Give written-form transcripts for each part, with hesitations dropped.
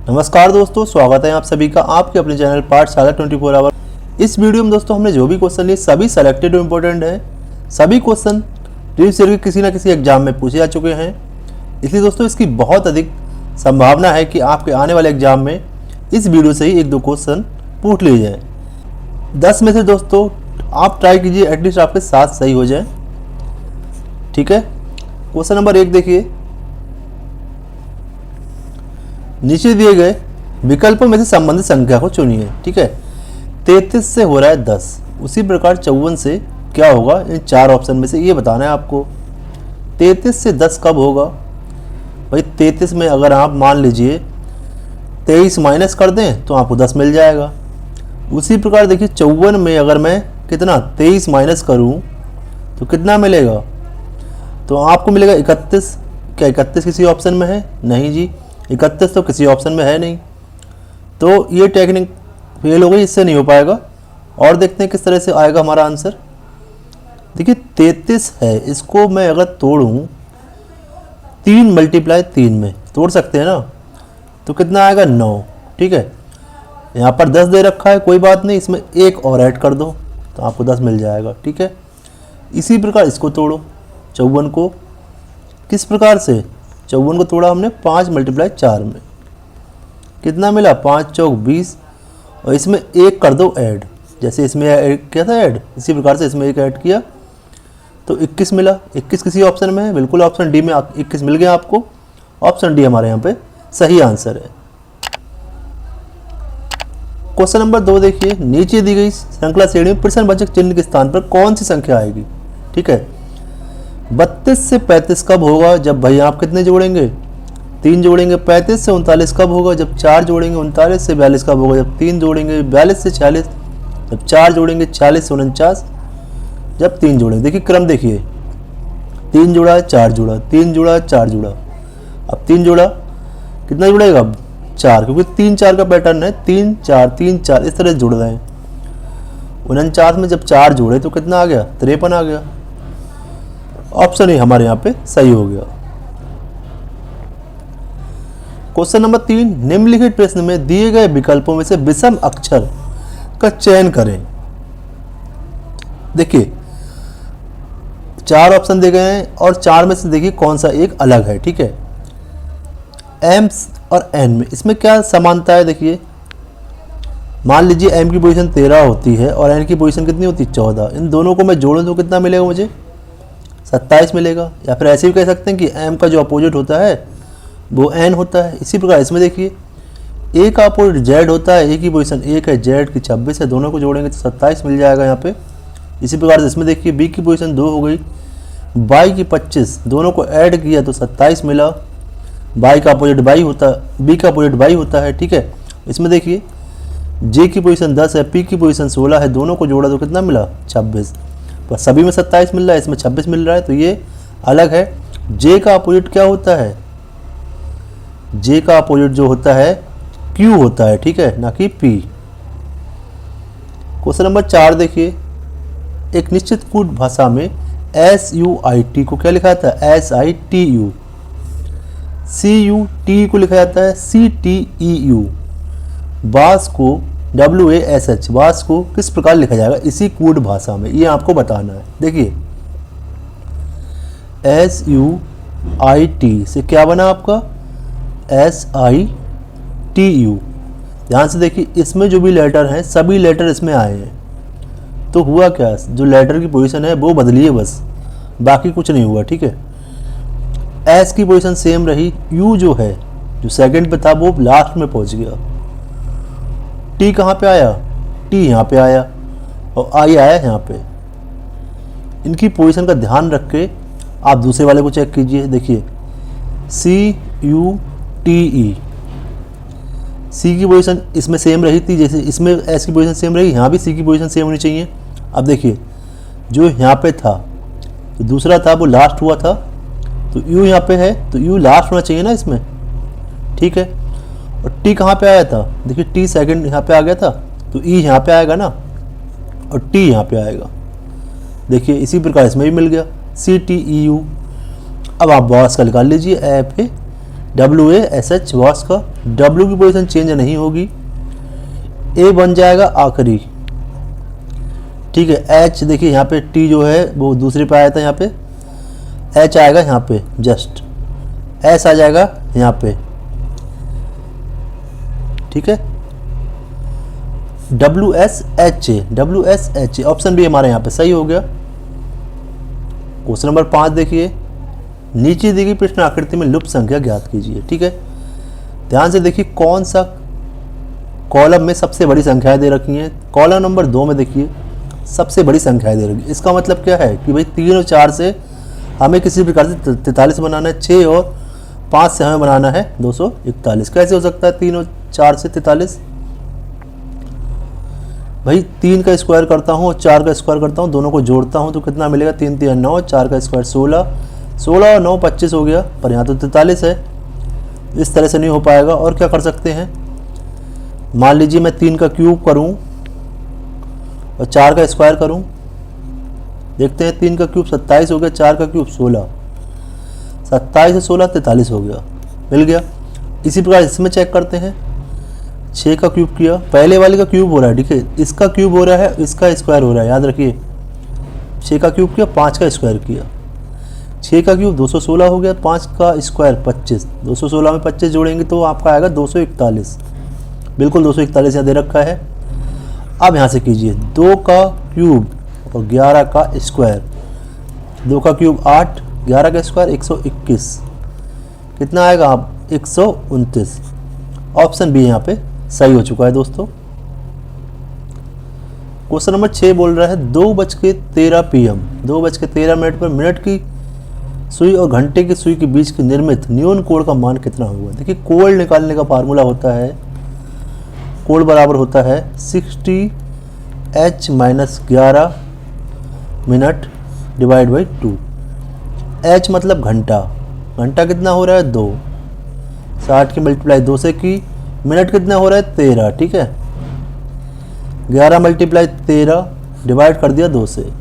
नमस्कार दोस्तों, स्वागत है आप सभी का आपके अपने चैनल पाठशाला 24 आवर। इस वीडियो में दोस्तों हमने जो भी क्वेश्चन लिए सभी सेलेक्टेड और इम्पोर्टेंट हैं। सभी क्वेश्चन प्रीवियस ईयर के किसी ना किसी एग्जाम में पूछे जा चुके हैं, इसलिए दोस्तों इसकी बहुत अधिक संभावना है कि आपके आने वाले एग्जाम में इस वीडियो से ही 1-2 क्वेश्चन पूछ लिए जाएँ। 10 में से दोस्तों आप ट्राई कीजिए एटलीस्ट आपके 7 सही हो जाए। ठीक है, क्वेश्चन नंबर 1 देखिए। नीचे दिए गए विकल्पों में से संबंधित संख्या को चुनिए। ठीक है, 33 से हो रहा है 10, उसी प्रकार 54 से क्या होगा इन 4 ऑप्शन में से ये बताना है आपको। 33 से 10 कब होगा भाई? 33 में अगर आप मान लीजिए 23 माइनस कर दें तो आपको 10 मिल जाएगा। उसी प्रकार देखिए 54 में अगर मैं कितना 23 माइनस करूं तो कितना मिलेगा? तो आपको मिलेगा 31। क्या 31 किसी ऑप्शन में है? नहीं जी, 31 तो किसी ऑप्शन में है नहीं, तो ये टेक्निक फेल हो गई, इससे नहीं हो पाएगा। और देखते हैं किस तरह से आएगा हमारा आंसर। देखिए 33 है, इसको मैं अगर तोड़ूं 3 × 3 में तोड़ सकते हैं ना, तो कितना आएगा 9। ठीक है, यहाँ पर 10 दे रखा है, कोई बात नहीं, इसमें 1 और ऐड कर दो तो आपको 10 मिल जाएगा। ठीक है, इसी प्रकार इसको तोड़ो 54 को। किस प्रकार से? 54 को तोड़ा हमने 5 × 4 में, कितना मिला? 5 × 4 = 20, और इसमें 1 कर दो ऐड। जैसे इसमें ऐड किया था ऐड, इसी प्रकार से इसमें 1 ऐड किया तो 21 मिला। 21 किसी ऑप्शन में है? बिल्कुल ऑप्शन डी में 21 मिल गया आपको। ऑप्शन डी हमारे यहाँ पे सही आंसर है। क्वेश्चन नंबर 2 देखिए। नीचे दी गई श्रृंखला श्रेणी में प्रश्नवाचक चिन्ह के स्थान पर कौन सी संख्या आएगी? ठीक है, 32 से 35 कब होगा? जब भाई आप कितने जोड़ेंगे? 3 जोड़ेंगे। 35 से 39 कब होगा? जब 4 जोड़ेंगे। 39 से 42 कब होगा? जब 3 जोड़ेंगे। 42 से 46 जब 4 जोड़ेंगे। 40 से 49 जब 3 जोड़ेंगे। देखिए क्रम देखिए, 3 जोड़ा 4 जोड़ा, 3 जोड़ा 4 जोड़ा, अब 3 जोड़ा कितना जुड़ेगा? 4, क्योंकि 3-4 का पैटर्न है, 3-4 3-4 इस तरह से जुड़ रहे हैं। 49 में जब 4 जोड़े तो कितना आ गया? 53 आ गया। ऑप्शन ए हमारे यहाँ पे सही हो गया। Question number 3। निम्नलिखित प्रश्न में दिए गए विकल्पों में से विषम अक्षर का चयन करें। देखिए 4 ऑप्शन दिए गए हैं और 4 में से देखिए कौन सा एक अलग है। ठीक है, एम और एन में इसमें क्या समानता है? देखिए मान लीजिए एम की पोजीशन 13 होती है और एन की पोजीशन कितनी होती है? 14। इन दोनों को मैं जोड़ूं तो कितना मिलेगा मुझे? 27 मिलेगा। या फिर ऐसे भी कह सकते हैं कि m का जो अपोजिट होता है वो n होता है। इसी प्रकार इसमें देखिए a का अपोजिट z होता है, a की पोजीशन 1 है, z की 26 है, दोनों को जोड़ेंगे तो 27 मिल जाएगा यहाँ पे। इसी प्रकार से इसमें देखिए b की पोजीशन 2 हो गई, y की 25, दोनों को ऐड किया तो 27 मिला। y का अपोजिट y होता है, b का अपोजिट y होता है। ठीक है, इसमें देखिए j की पोजीशन 10 है, p की पोजीशन 16 है, दोनों को जोड़ा तो कितना मिला? 26। पर सभी में 27 मिल रहा है, इसमें 26 मिल रहा है, तो ये अलग है। J का अपोजिट क्या होता है? J का अपोजिट जो होता है Q होता है। ठीक है, ना कि P। क्वेश्चन नंबर 4 देखिए। एक निश्चित कूट भाषा में SUIT को क्या लिखा जाता है? SITU। CUT को लिखा जाता है CTEU। बास को WASH, वास को किस प्रकार लिखा जाएगा इसी कूट भाषा में? ये आपको बताना है। देखिए SUIT से क्या बना आपका? SITU। ध्यान से देखिए इसमें जो भी लेटर हैं सभी लेटर इसमें आए हैं, तो हुआ क्या? जो लेटर की पोजीशन है वो बदली है बस, बाकी कुछ नहीं हुआ। ठीक है, S की पोजीशन सेम रही, U जो है जो सेकंड पे था वो लास्ट में पहुंच गया। T कहाँ पे आया? T यहाँ पे आया और I आया यहाँ पे। इनकी पोजीशन का ध्यान रख के आप दूसरे वाले को चेक कीजिए। देखिए CUTE, C की पोजीशन इसमें सेम रही थी, जैसे इसमें S की पोजीशन सेम रही, यहाँ भी C की पोजीशन सेम होनी चाहिए। अब देखिए जो यहाँ पे था तो दूसरा था वो लास्ट हुआ था, तो U यहाँ पे है तो U लास्ट होना चाहिए ना इसमें। ठीक है, और T कहाँ पे आया था? देखिए T सेकंड यहाँ पे आ गया था, तो E यहाँ पे आएगा ना, और T यहाँ पे आएगा। देखिए इसी प्रकार इसमें भी मिल गया CTEU। अब आप बॉक्स का निकाल लीजिए, WASH वॉश का, W की पोजीशन चेंज नहीं होगी, A बन जाएगा आखिरी, ठीक है। H देखिए यहाँ पे T जो है वो दूसरे पे आया था, यहाँ पे H आएगा यहाँ पे जस्ट, S आ जाएगा यहाँ पे, ठीक है। WSH ऑप्शन भी हमारे यहाँ पे सही हो गया। क्वेश्चन नंबर 5 देखिए, नीचे दी गई प्रश्न आकृति में लुप्त संख्या ज्ञात कीजिए, ठीक है। ध्यान से देखिए कौन सा कॉलम में सबसे बड़ी संख्याएं दे रखी हैं। कॉलम नंबर 2 में देखिए सबसे बड़ी संख्याएं दे रखी है। इसका मतलब क्या है कि भाई 3 और 4 से हमें किसी प्रकार से 43 बनाना है, 6 और 5 से हमें बनाना है 241। कैसे हो सकता है 3 और 4 से 43? भाई 3 का स्क्वायर करता हूँ और 4 का स्क्वायर करता हूँ, दोनों को जोड़ता हूँ तो कितना मिलेगा, 3 3 9, 4 का स्क्वायर 16, 16 और 9 25 हो गया, पर यहाँ तो 43 है। इस तरह से नहीं हो पाएगा। और क्या कर सकते हैं, मान लीजिए मैं 3 का क्यूब करूँ और 4 का स्क्वायर करूँ, देखते हैं 3 का क्यूब 27 हो गया, 4 का क्यूब 16, 27 से 16 43 हो गया, मिल गया। इसी प्रकार इसमें चेक करते हैं, 6 का क्यूब किया, पहले वाले का क्यूब हो रहा है, ठीक है, इसका क्यूब हो रहा है, इसका स्क्वायर हो रहा है, याद रखिए। 6 का क्यूब किया, 5 का स्क्वायर किया, 6 का क्यूब 216 हो गया, 5 का स्क्वायर 25, 216 में 25 जोड़ेंगे तो आपका आएगा 241, बिल्कुल 241 यहाँ दे रखा है। अब यहाँ से कीजिए 2 का क्यूब और 11 का स्क्वायर, 2 का क्यूब 8, 11 का स्क्वायर 121, कितना आएगा आप 129। ऑप्शन बी यहाँ पे सही हो चुका है दोस्तों। क्वेश्चन नंबर 6 बोल रहा है 2:13 PM, 2:13 पर मिनट की सुई और घंटे की सुई के बीच की निर्मित न्यून कोण का मान कितना होगा। देखिए कोण निकालने का फार्मूला होता है, कोण बराबर होता है 60h - 11 minute divide by 2। h मतलब घंटा, घंटा कितना हो रहा है 2, 60 की मल्टीप्लाई 2 से की, मिनट कितना हो रहा है 13, ठीक है। 11 मल्टीप्लाई 13 डिवाइड कर दिया 2 से,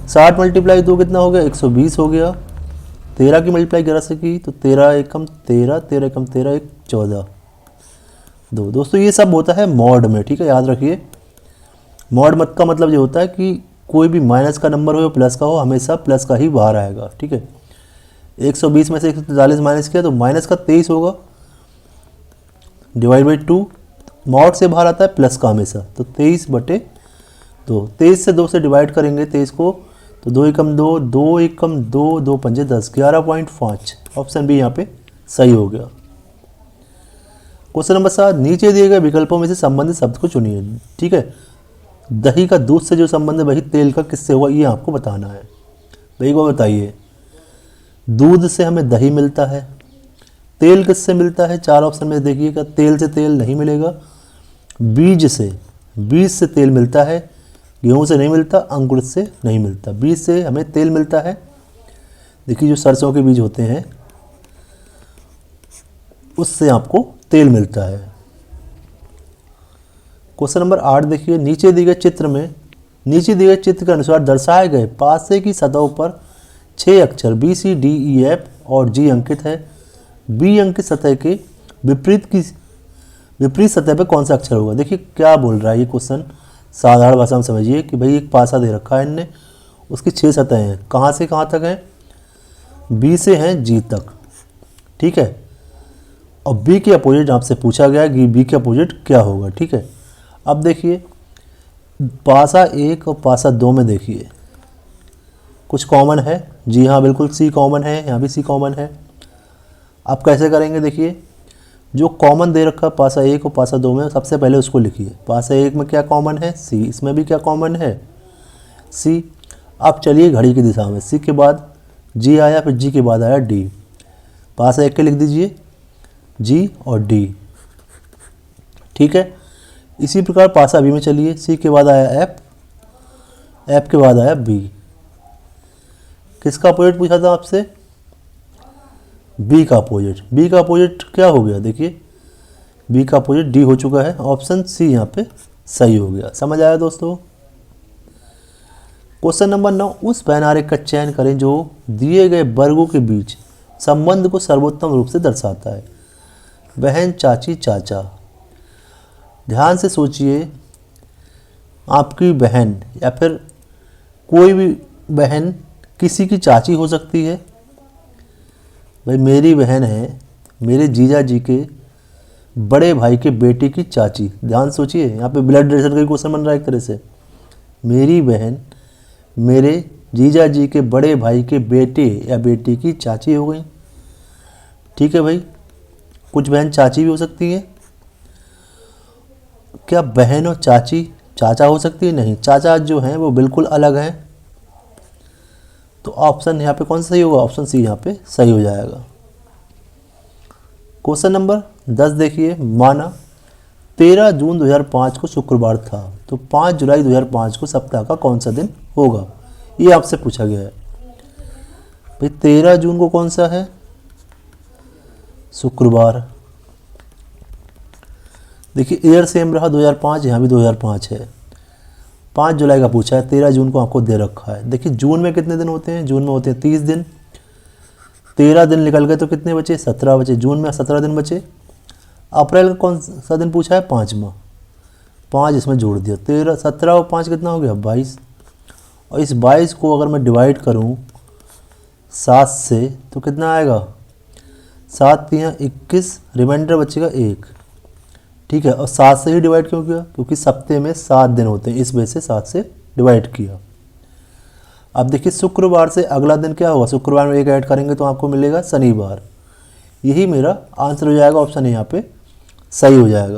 60 मल्टीप्लाई 2 कितना हो गया 120 हो गया, 13 की मल्टीप्लाई 11 से की तो 13 एकम 13, 13 एकम 13, 1 14 2। दोस्तों ये सब होता है मॉड में, ठीक है, याद रखिए। मॉड मत का मतलब ये होता है कि कोई भी माइनस का नंबर हो या प्लस का हो, हमेशा प्लस का ही बाहर आएगा, ठीक है। 120 में से 143 माइनस किया तो माइनस का 23 होगा, डिवाइड बाई 2, मॉड से बाहर आता है प्लस का हमेशा, तो 23/2, 23 से 2 से डिवाइड करेंगे 23 को तो 2 एकम 2, 2 एकम 2, 2 पंजे 10, 11.5। ऑप्शन बी यहाँ पे सही हो गया। क्वेश्चन नंबर 7, नीचे दिए गए विकल्पों में से संबंधित शब्द को चुनिए, ठीक है। दही का दूध से जो संबंध है वही तेल का किससे होगा, ये आपको बताना है। भाई को बताइए, दूध से हमें दही मिलता है, तेल किससे मिलता है, 4 ऑप्शन में देखिएगा, तेल से तेल नहीं मिलेगा, बीज से तेल मिलता है, गेहूं से नहीं मिलता, अंकुर से नहीं मिलता, बीज से हमें तेल मिलता है। देखिए जो सरसों के बीज होते हैं उससे आपको तेल मिलता है। क्वेश्चन नंबर 8 देखिए, नीचे दिए गए चित्र के अनुसार दर्शाए गए पासे की सतहों पर 6 अक्षर BCDEF और G अंकित है। B अंकित सतह के विपरीत सतह पर कौन सा अक्षर होगा। देखिए क्या बोल रहा है ये क्वेश्चन, साधारण भाषा में समझिए कि भाई एक पासा दे रखा है इनने, उसकी 6 सतहें हैं, कहाँ से कहाँ तक हैं, B से हैं G तक, ठीक है। और B के अपोजिट आपसे पूछा गया है कि B के अपोजिट क्या होगा, ठीक है। अब देखिए पासा 1 और पासा 2 में देखिए कुछ कॉमन है, जी हाँ बिल्कुल C कॉमन है, यहाँ भी C कॉमन है। आप कैसे करेंगे, देखिए जो कॉमन दे रखा है पासा 1 और पासा 2 में, सबसे पहले उसको लिखिए। पासा 1 में क्या कॉमन है C, इसमें भी क्या कॉमन है C। अब चलिए घड़ी की दिशा में, C के बाद G आया, फिर G के बाद आया D। पासा 1 के लिख दीजिए G और D, ठीक है। इसी प्रकार पासा B में चलिए, C के बाद आया F, F के बाद आया B। किसका अपोजिट पूछा था आपसे, B का अपोजिट। B का अपोजिट क्या हो गया, देखिए B का अपोजिट D हो चुका है, ऑप्शन C यहाँ पे सही हो गया। समझ आया दोस्तों। क्वेश्चन नंबर 9, उस पैन आरेख का चयन करें जो दिए गए वर्गों के बीच संबंध को सर्वोत्तम रूप से दर्शाता है। बहन, चाची, चाचा। ध्यान से सोचिए, आपकी बहन या फिर कोई भी बहन किसी की चाची हो सकती है। भाई मेरी बहन है मेरे जीजा जी के बड़े भाई के बेटे की चाची। ध्यान सोचिए, यहाँ पे ब्लड रिलेशन का क्वेश्चन बन रहा है एक तरह से। मेरी बहन मेरे जीजा जी के बड़े भाई के बेटे या बेटी की चाची हो गई। ठीक है भाई, कुछ बहन चाची भी हो सकती है। क्या बहन और चाची चाचा हो सकती है? नहीं, चाचा जो हैं वो बिल्कुल अलग हैं। तो ऑप्शन यहाँ पे कौन सा सही होगा? ऑप्शन सी यहाँ पे सही हो जाएगा। क्वेश्चन नंबर 10 देखिए, माना 13 जून 2005 को शुक्रवार था, तो 5 जुलाई 2005 को सप्ताह का कौन सा दिन होगा? ये आपसे पूछा गया है। भाई 13 जून को कौन सा है? शुक्रवार। देखिए ईयर सेम रहा 2005, यहाँ भी 2005 है। 5 जुलाई का पूछा है, 13 जून को आपको दे रखा है। देखिए जून में कितने दिन होते हैं? जून में होते हैं 30 दिन। 13 दिन निकल गए तो कितने बचे? 17 बचे। जून में 17 दिन बचे। अप्रैल का कौन सा दिन पूछा है? 5वां। 5 इसमें जोड़ दिया। 13, 17 और 5 कितना हो गया? 22। और इस 22 को अगर मैं डिवाइड करूँ 7 से तो कितना आएगा? 7 तियाँ 21, रिमाइंडर बचेगा 1। ठीक है, और 7 से ही डिवाइड क्यों किया? क्योंकि सप्ते में 7 दिन होते हैं, इस वजह से 7 से डिवाइड किया। अब देखिए शुक्रवार से अगला दिन क्या होगा? शुक्रवार में 1 ऐड करेंगे तो आपको मिलेगा शनिवार। यही मेरा आंसर हो जाएगा। ऑप्शन यहाँ पे सही हो जाएगा।